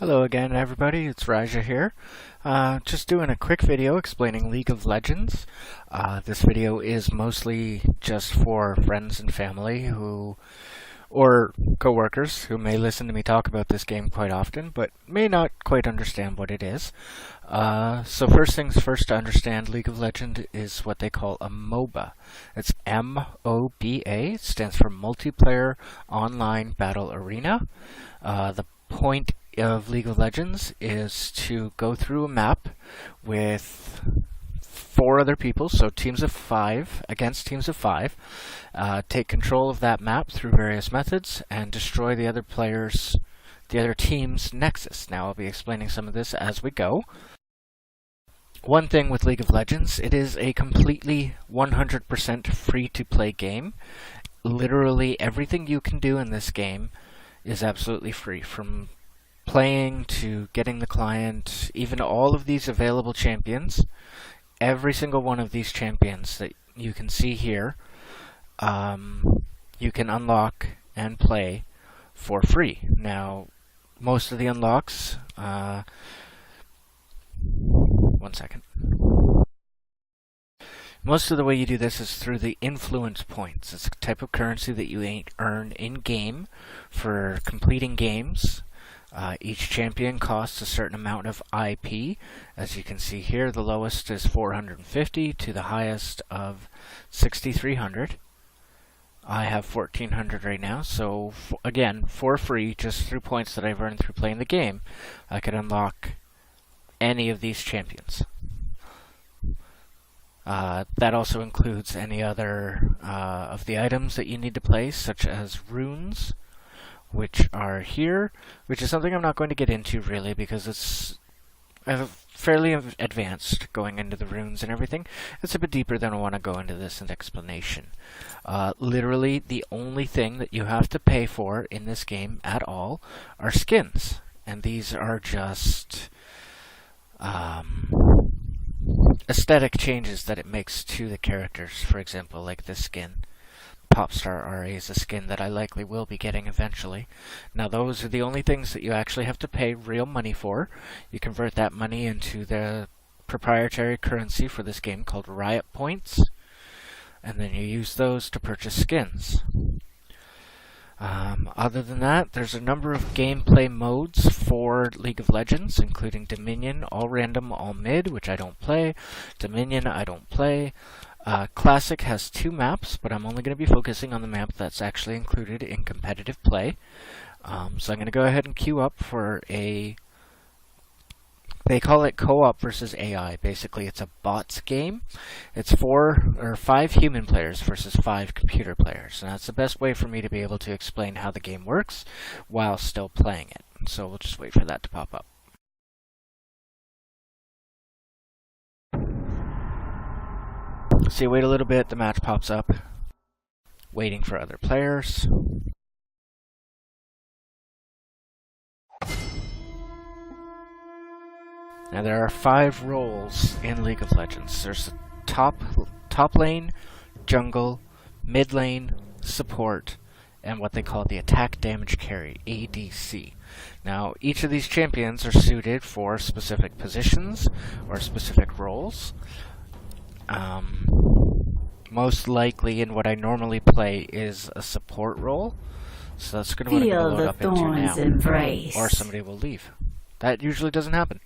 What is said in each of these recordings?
Hello again, everybody. It's Raja here. Just doing a quick video explaining League of Legends. This video is mostly just for friends and family or coworkers who may listen to me talk about this game quite often, but may not quite understand what it is. So first things first, to understand League of Legends is what they call a MOBA. It's M-O-B-A. It stands for Multiplayer Online Battle Arena. The point of League of Legends is to go through a map with 4 other people, so teams of 5 against teams of 5, take control of that map through various methods and destroy the other team's nexus. Now I'll be explaining some of this as we go. One thing with League of Legends, it is a completely 100% free-to-play game. Literally everything you can do in this game is absolutely free, from playing to getting the client, even all of these available champions. Every single one of these champions that you can see here, you can unlock and play for free. Now, most of the unlocks, one second. Most of the way you do this is through the influence points. It's a type of currency that you earn in-game for completing games. Each champion costs a certain amount of IP. As you can see here, the lowest is 450 to the highest of 6,300. I have 1,400 right now, so again, for free, just through points that I've earned through playing the game, I could unlock any of these champions. That also includes any other of the items that you need to place, such as runes, which are here, which is something I'm not going to get into really because it's fairly advanced going into the runes and everything. It's a bit deeper than I want to go into this in explanation. Literally, the only thing that you have to pay for in this game at all are skins, and these are just aesthetic changes that it makes to the characters. For example, like this skin. Popstar RA is a skin that I likely will be getting eventually. Now those are the only things that you actually have to pay real money for. You convert that money into the proprietary currency for this game called Riot Points, and then you use those to purchase skins. Other than that, there's a number of gameplay modes for League of Legends, including Dominion, All Random, All Mid, which I don't play. Dominion, I don't play. Classic has 2 maps, but I'm only going to be focusing on the map that's actually included in competitive play. So I'm going to go ahead and queue up for they call it co-op versus AI. Basically, it's a bots game. It's 4 or 5 human players versus 5 computer players. And that's the best way for me to be able to explain how the game works while still playing it. So we'll just wait for that to pop up. So you wait a little bit, the match pops up. Waiting for other players. Now there are 5 roles in League of Legends. There's the top lane, jungle, mid lane, support, and what they call the attack damage carry, ADC. Now each of these champions are suited for specific positions or specific roles. Most likely in what I normally play is a support role. So that's going to load up into now. Embrace. Or somebody will leave. That usually doesn't happen.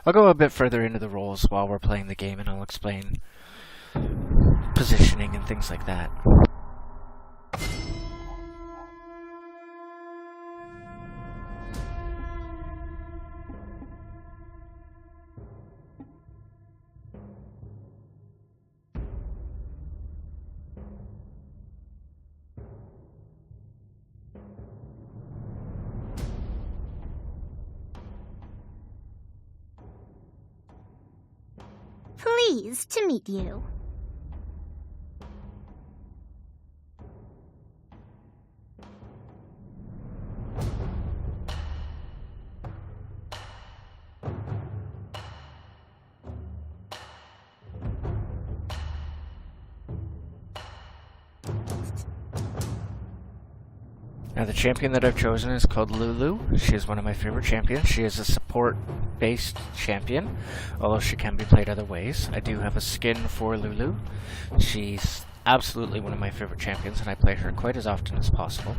I'll go a bit further into the roles while we're playing the game, and I'll explain positioning and things like that. Pleased to meet you. Now the champion that I've chosen is called Lulu. She is one of my favorite champions. She is a support-based champion, although she can be played other ways. I do have a skin for Lulu. She's absolutely one of my favorite champions, and I play her quite as often as possible.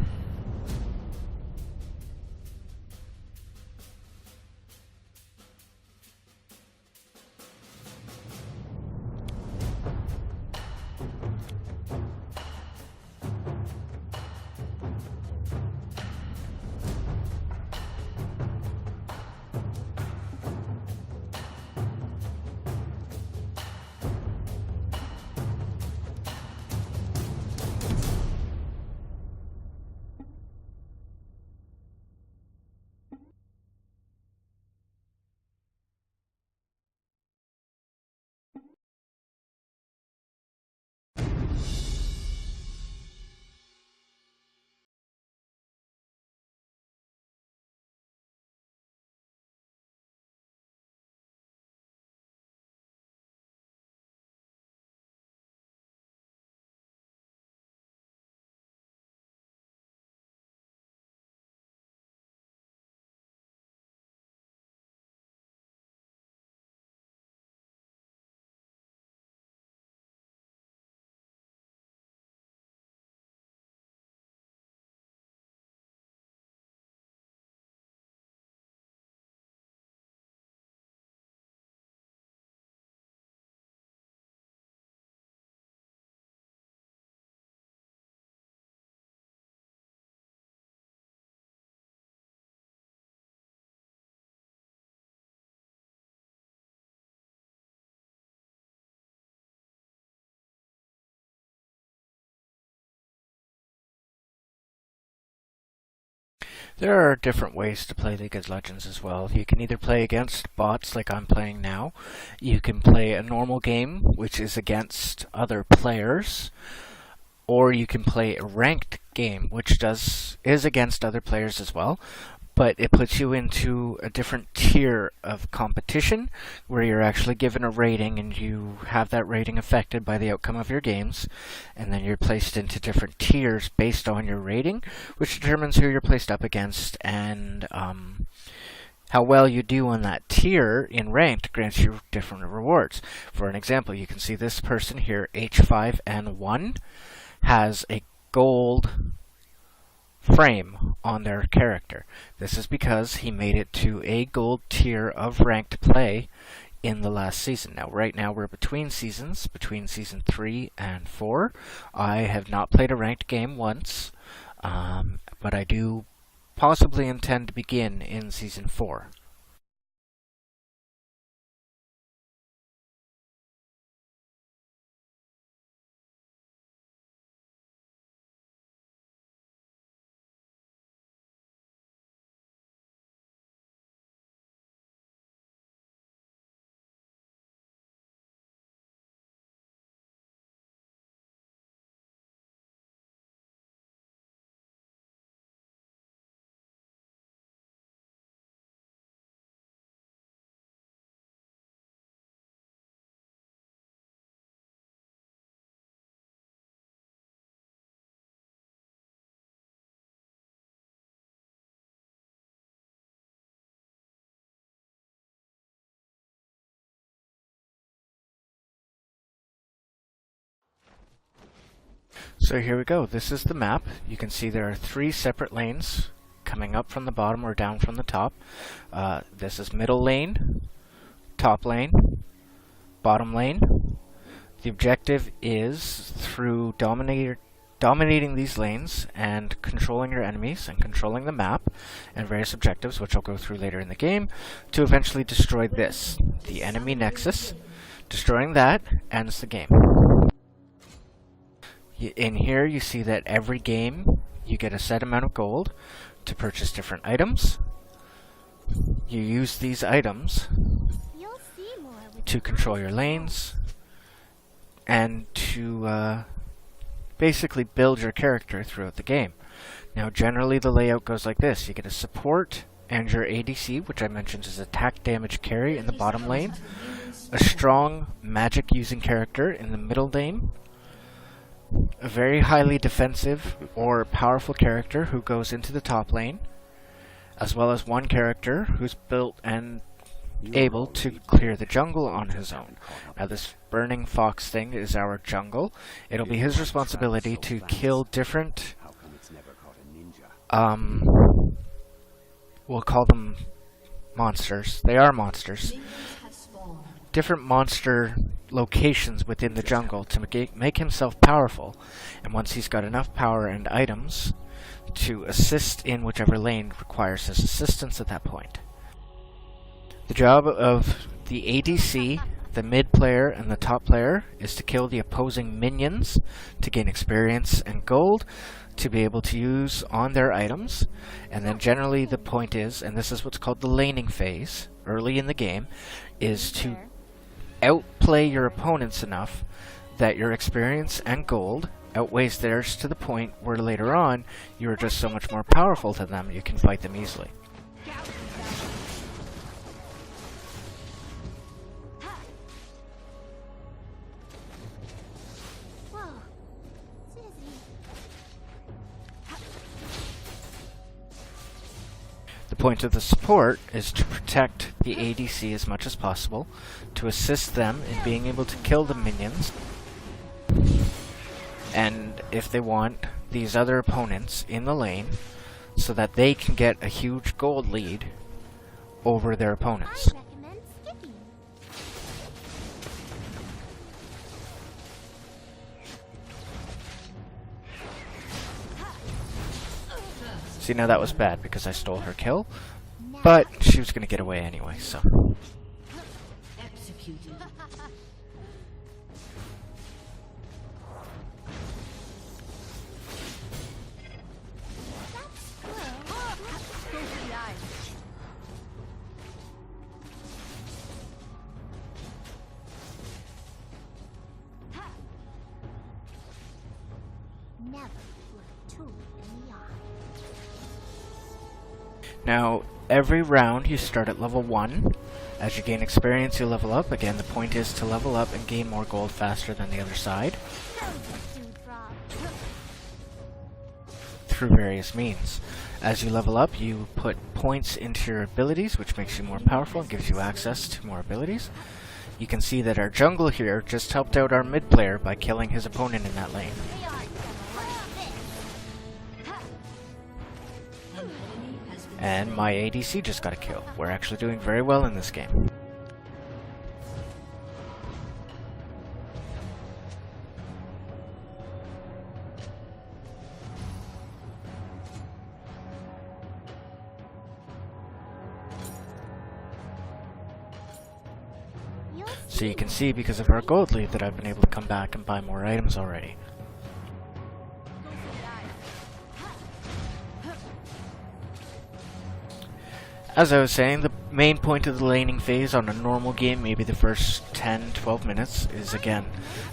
There are different ways to play League of Legends as well. You can either play against bots like I'm playing now. You can play a normal game, which is against other players. Or you can play a ranked game, which is against other players as well. But it puts you into a different tier of competition where you're actually given a rating and you have that rating affected by the outcome of your games. And then you're placed into different tiers based on your rating, which determines who you're placed up against, and how well you do on that tier in ranked grants you different rewards. For an example, you can see this person here, H5N1, has a gold frame on their character. This is because he made it to a gold tier of ranked play in the last season. Now, right now we're between seasons, between season 3 and 4. I have not played a ranked game once, but I do possibly intend to begin in season 4. So here we go. This is the map. You can see there are 3 separate lanes coming up from the bottom or down from the top. This is middle lane, top lane, bottom lane. The objective is through dominating these lanes and controlling your enemies and controlling the map and various objectives, which I'll go through later in the game, to eventually destroy this, the enemy nexus. Destroying that ends the game. In here you see that every game you get a set amount of gold to purchase different items. You use these items to control your lanes and to basically build your character throughout the game. Now generally the layout goes like this. You get a support and your ADC, which I mentioned is attack damage carry in the bottom lane, a strong magic using character in the middle lane, a very highly defensive or powerful character who goes into the top lane, as well as one character who's built and able to clear the jungle on his own. Now this burning fox thing is our jungle. It'll be his responsibility to kill different, we'll call them monsters. They are monsters. Different monster locations within the jungle to make himself powerful. And once he's got enough power and items to assist in whichever lane requires his assistance at that point. The job of the ADC, the mid player, and the top player is to kill the opposing minions to gain experience and gold to be able to use on their items. And then generally the point is, and this is what's called the laning phase, early in the game, is to outplay your opponents enough that your experience and gold outweighs theirs to the point where later on you are just so much more powerful than them you can fight them easily. The point of the support is to protect the ADC as much as possible, to assist them in being able to kill the minions, and if they want, these other opponents in the lane, so that they can get a huge gold lead over their opponents. See, now that was bad because I stole her kill, but she was going to get away anyway, so. Executed. Never look two in the eye. Now, every round you start at level 1. As you gain experience, you level up. Again, the point is to level up and gain more gold faster than the other side through various means. As you level up, you put points into your abilities, which makes you more powerful and gives you access to more abilities. You can see that our jungle here just helped out our mid player by killing his opponent in that lane. And my ADC just got a kill. We're actually doing very well in this game. So you can see because of our gold lead that I've been able to come back and buy more items already. As I was saying, the main point of the laning phase on a normal game, maybe the first 10-12 minutes, is again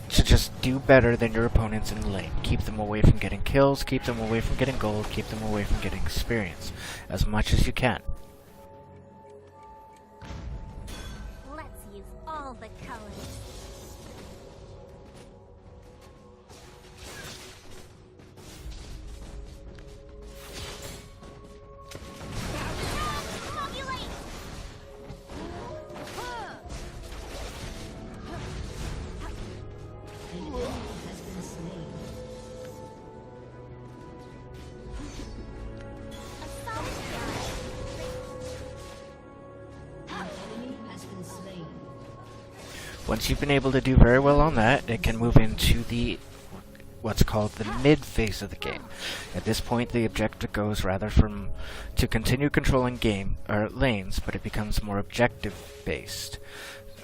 to just do better than your opponents in the lane. Keep them away from getting kills, keep them away from getting gold, keep them away from getting experience, as much as you can. Let's use all the colors. Once you've been able to do very well on that, it can move into the what's called the mid phase of the game. At this point, the objective goes rather from to continue controlling lanes, but it becomes more objective based.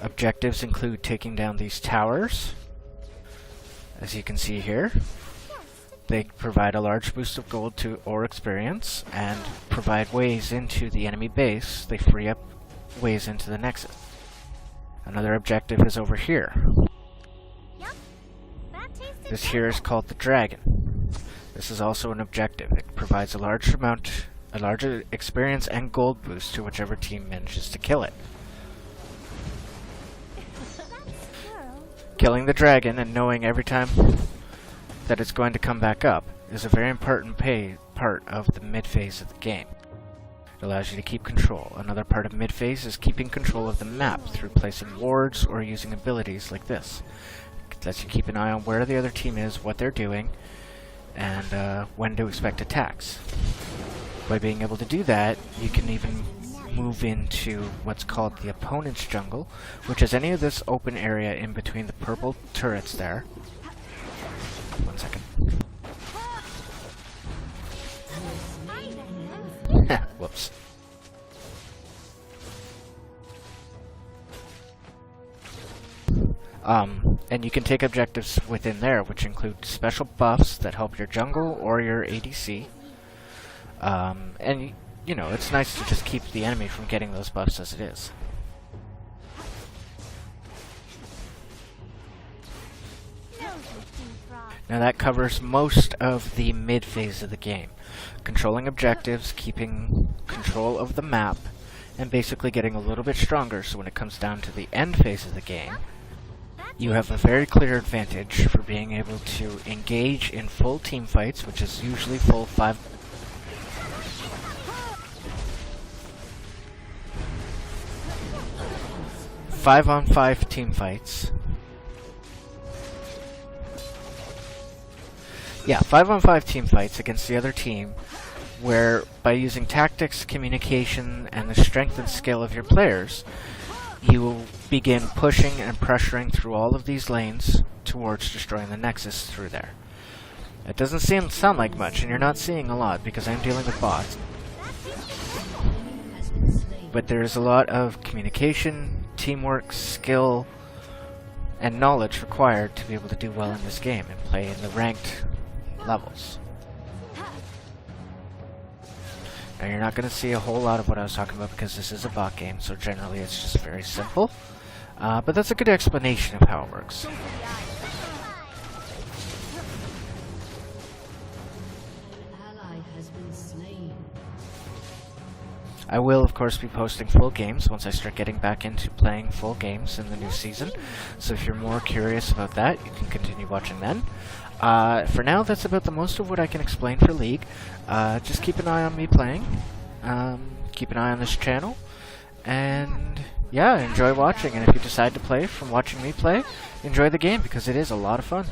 Objectives include taking down these towers, as you can see here. They provide a large boost of gold or experience, and provide ways into the enemy base. They free up ways into the nexus. Another objective is over here. Yep. This here is called the dragon. This is also an objective. It provides a larger experience and gold boost to whichever team manages to kill it. Killing the dragon and knowing every time that it's going to come back up is a very important part of the mid phase of the game. It allows you to keep control. Another part of mid phase is keeping control of the map through placing wards or using abilities like this. It lets you keep an eye on where the other team is, what they're doing, and when to expect attacks. By being able to do that, you can even move into what's called the opponent's jungle, which is any of this open area in between the purple turrets there. 1 second. Whoops. And you can take objectives within there, which include special buffs that help your jungle or your ADC. And you know, it's nice to just keep the enemy from getting those buffs as it is. Now that covers most of the mid phase of the game. Controlling objectives, keeping control of the map, and basically getting a little bit stronger so when it comes down to the end phase of the game, you have a very clear advantage for being able to engage in full team fights, which is usually full 5-on-5 team fights. Yeah, 5-on-5 team fights against the other team, where by using tactics, communication, and the strength and skill of your players, you will begin pushing and pressuring through all of these lanes towards destroying the Nexus through there. It doesn't sound like much, and you're not seeing a lot because I'm dealing with bots. But there's a lot of communication, teamwork, skill, and knowledge required to be able to do well in this game and play in the ranked levels. Now you're not going to see a whole lot of what I was talking about because this is a bot game, so generally it's just very simple. But that's a good explanation of how it works. I will, of course, be posting full games once I start getting back into playing full games in the new season. So if you're more curious about that, you can continue watching then. For now, that's about the most of what I can explain for League. Just keep an eye on me playing. Keep an eye on this channel. And yeah, enjoy watching. And if you decide to play from watching me play, enjoy the game because it is a lot of fun.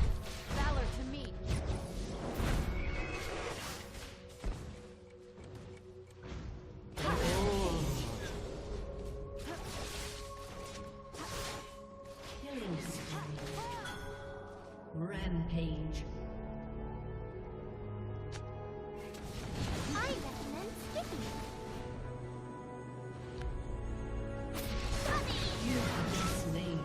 Rampage. I recommend skipping. You have been slain.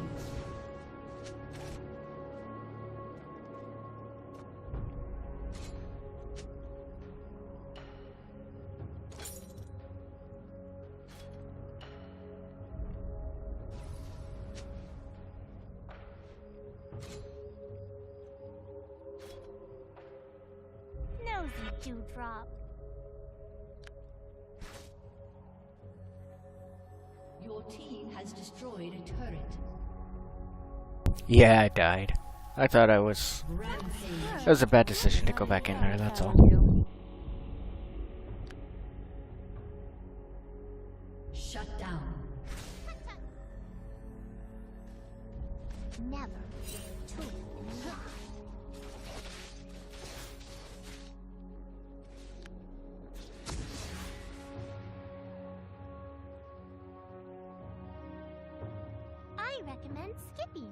Nosy dewdrop. Your team has destroyed a turret. Yeah, I died. I thought I was... Rampage. It was a bad decision to go back in there, that's all. Shut down. Never truth in the eye. I recommend skipping.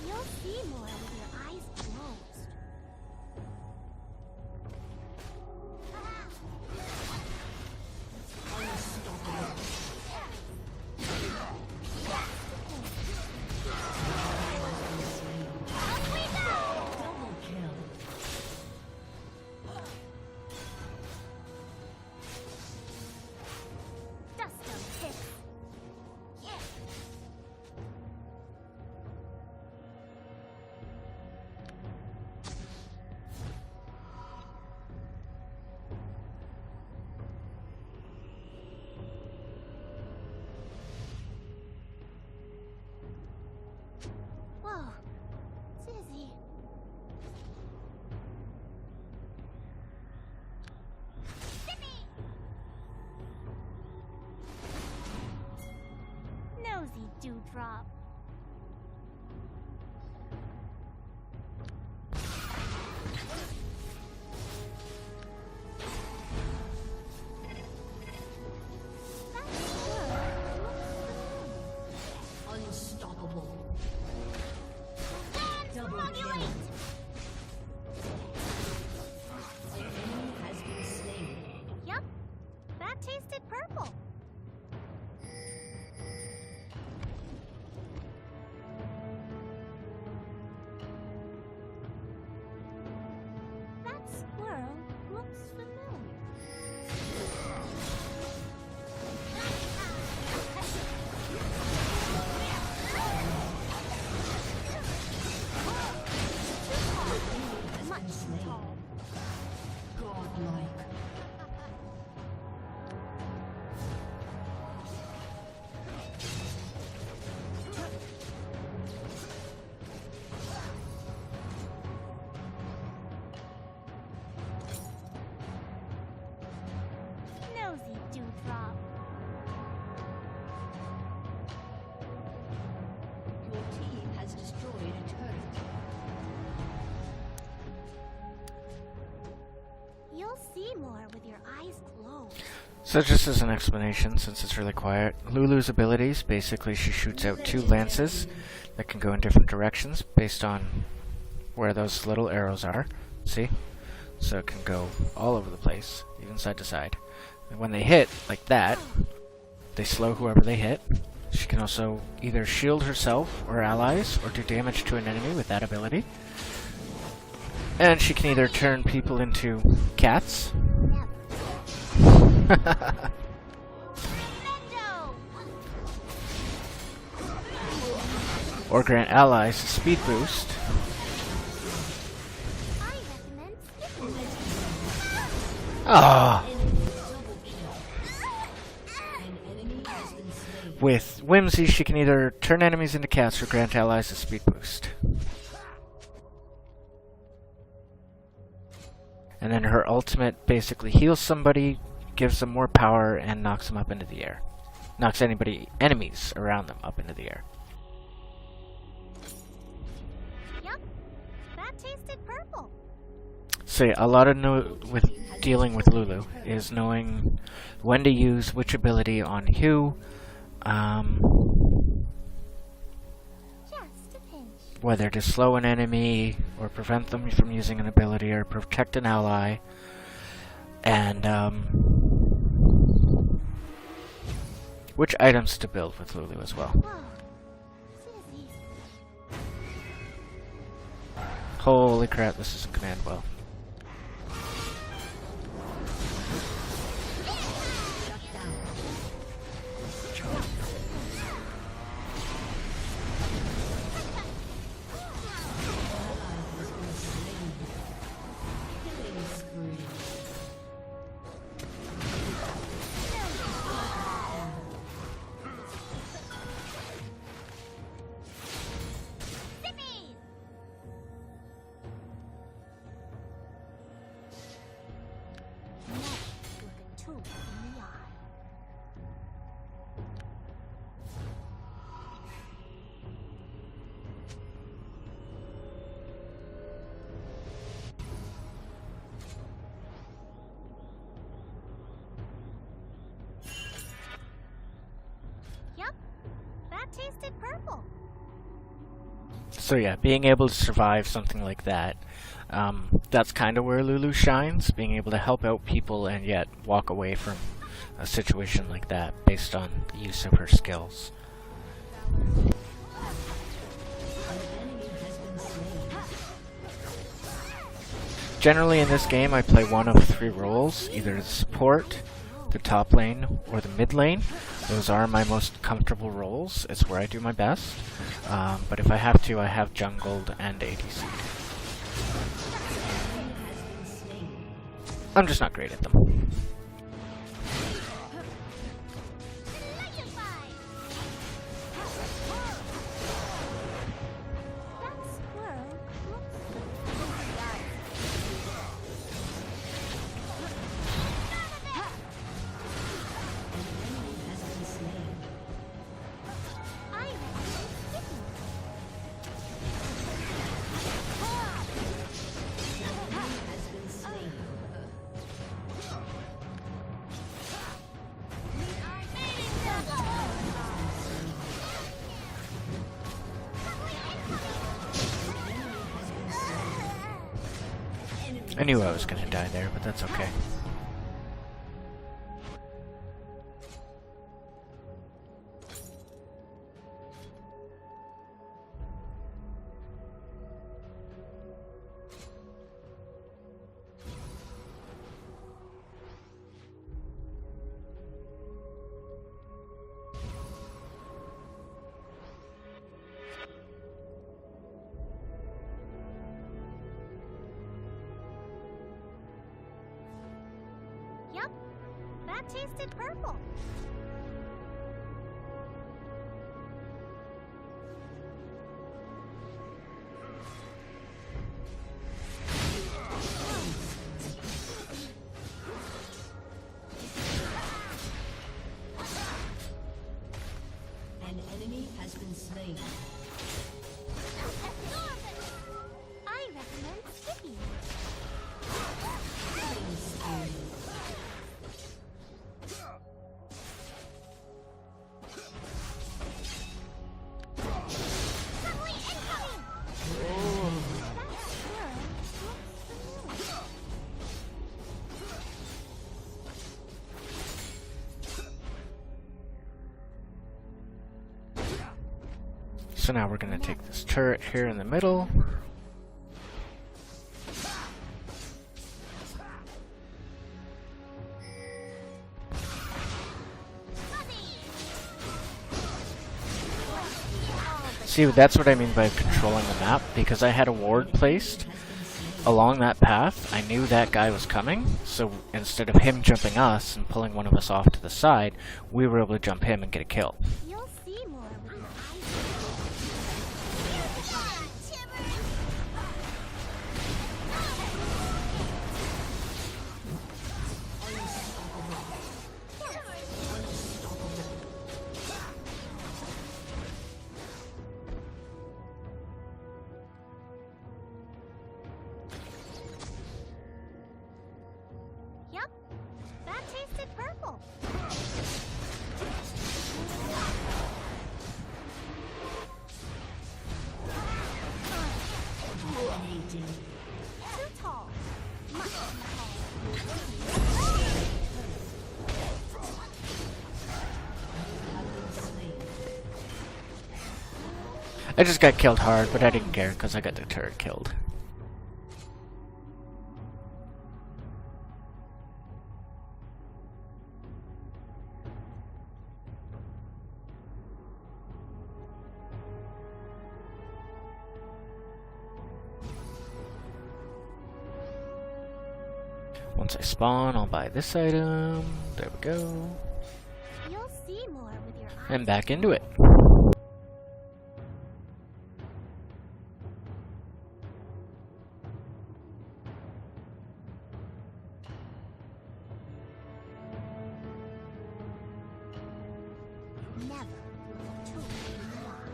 You'll see more with your eyes closed. Double kill. Dewdrop. Unstoppable. Double kill. An enemy has been slain. Yup, that tasted purple. That squirrel looks familiar. Much tall. Godlike. Nosy Dewdrop. Your team has destroyed a turret. You'll see more with your eyes closed. So just as an explanation, since it's really quiet, Lulu's abilities, basically she shoots out 2 lances that can go in different directions based on where those little arrows are. See? So it can go all over the place, even side to side. And when they hit, like that, they slow whoever they hit. She can also either shield herself or allies, or do damage to an enemy with that ability. And she can either turn people into cats. Tremendo! Or grant allies a speed boost. I recommend skipping this. Ah! Double kill. An enemy has been slain. With Whimsy, she can either turn enemies into cats or grant allies a speed boost. And then her ultimate basically heals somebody, gives them more power, and knocks them up into the air. Knocks enemies around them up into the air. Yup, that tasted purple. So yeah, a lot of with dealing with Lulu is knowing when to use which ability on who, Just a pinch. whether to slow an enemy or prevent them from using an ability or protect an ally, and which items to build with Lulu as well. Whoa. Sizzy. Holy crap, this is a command well. Killing spree. Zippies! Never look a tool in the eye. Yup, that tasted purple. So yeah, being able to survive something like that, that's kind of where Lulu shines, being able to help out people and yet walk away from a situation like that based on the use of her skills. An enemy has been slain. Generally in this game I play one of 3 roles, either the support, the top lane, or the mid lane. Those are my most comfortable roles. It's where I do my best. But if I have to, I have jungled and ADC. I'm just not great at them. Electrified! That squirrel looks An enemy has been slain. I recommend I knew I was gonna die there, but that's okay. Yup, that tasted purple. An enemy has been slain. I recommend skipping. Killing spree. Suddenly incoming! That squirrel looks familiar. So now we're gonna take this turret here in the middle. See, that's what I mean by controlling the map, because I had a ward placed along that path. I knew that guy was coming, so instead of him jumping us and pulling one of us off to the side, we were able to jump him and get a kill. You'll see more with your eyes. Yup, that tasted purple. Dominating. Too tall. Much too tall. Have been slain. I just got killed hard, but I didn't care because I got the turret killed. Once I spawn, I'll buy this item. There we go. You'll see more with your eyes. And back into it. Never look a tool in the eye.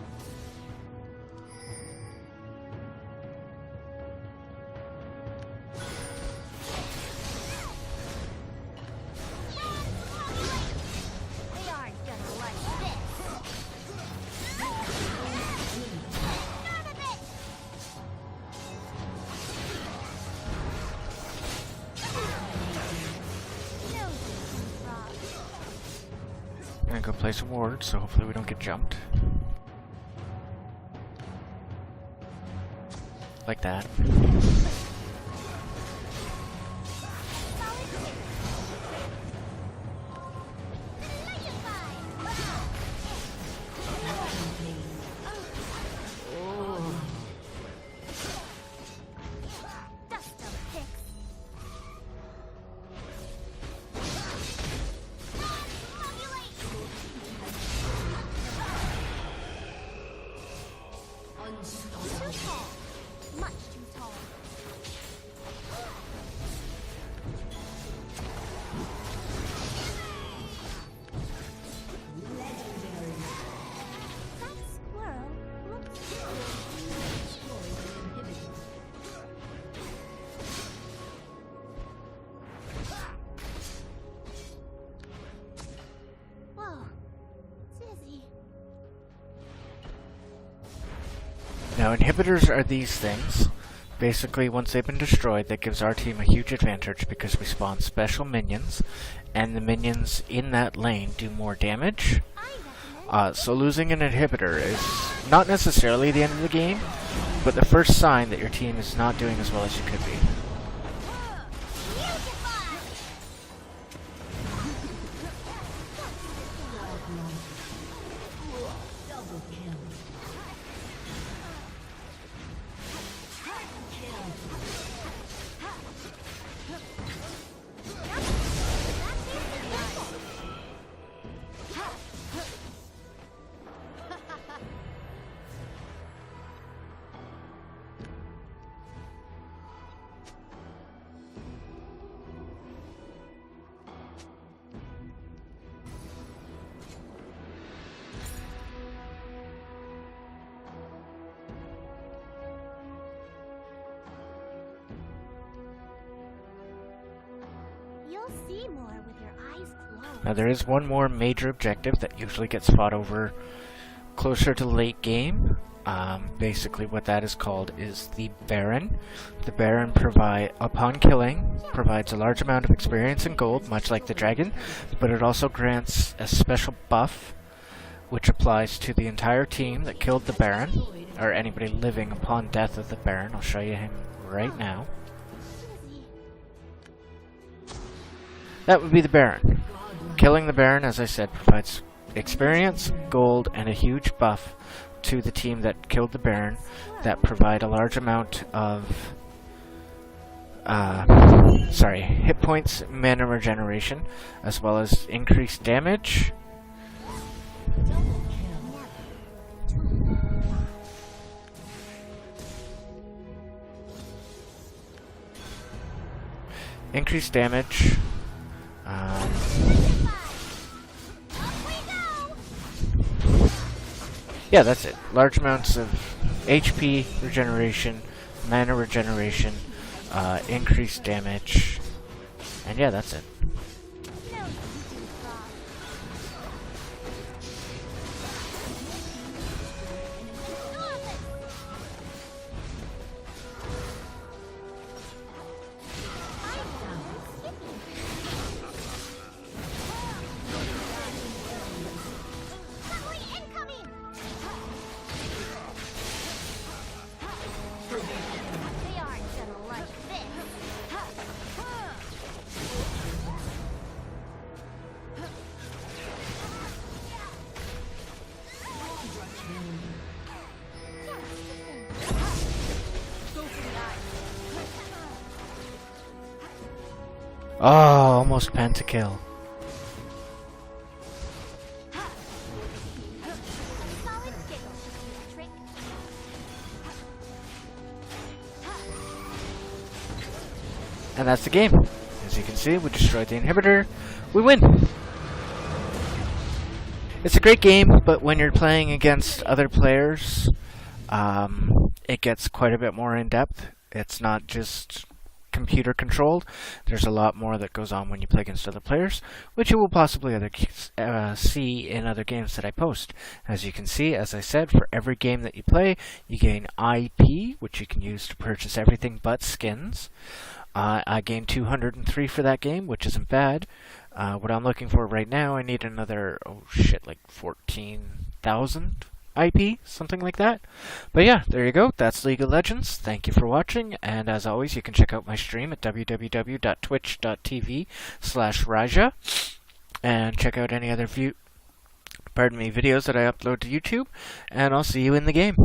They aren't gonna like this. None of it! No good, Rob. I'm gonna go place a ward, so hopefully we don't get jumped. Like that. Dust of picks. Unstoppable. Too tall. Much too tall. Legendary. That squirrel looks Destroyed an inhibitor. whoa. Dizzy. Now inhibitors are these things Basically, once they've been destroyed, that gives our team a huge advantage because we spawn special minions, and the minions in that lane do more damage. So losing an inhibitor is not necessarily the end of the game, but the first sign that your team is not doing as well as you could be. You'll see more with your eyes closed. Now there is one more major objective that usually gets fought over closer to late game. Basically what that is called is the Baron. The Baron, upon killing, provides a large amount of experience and gold, much like the dragon, but it also grants a special buff which applies to the entire team that killed the Baron, or anybody living upon death of the Baron. I'll show you him right now. That would be the Baron. Killing the Baron, as I said, provides experience, gold, and a huge buff to the team that killed the Baron that provide a large amount of hit points, mana regeneration, as well as increased damage. Increased damage. Yeah, that's it. Large amounts of HP regeneration, mana regeneration, increased damage, and yeah, that's it. Oh, almost pentakill. And that's the game. As you can see, we destroyed the inhibitor. We win! It's a great game, but when you're playing against other players, it gets quite a bit more in-depth. It's not just computer controlled. There's a lot more that goes on when you play against other players, which you will possibly see in other games that I post. As you can see, as I said, for every game that you play, you gain IP, which you can use to purchase everything but skins. I gained 203 for that game, which isn't bad. What I'm looking for right now, I need another, like 14,000 IP, something like that. But yeah, there you go. That's League of Legends. Thank you for watching, and as always, you can check out my stream at www.twitch.tv/Raja, and check out any other videos that I upload to YouTube, and I'll see you in the game.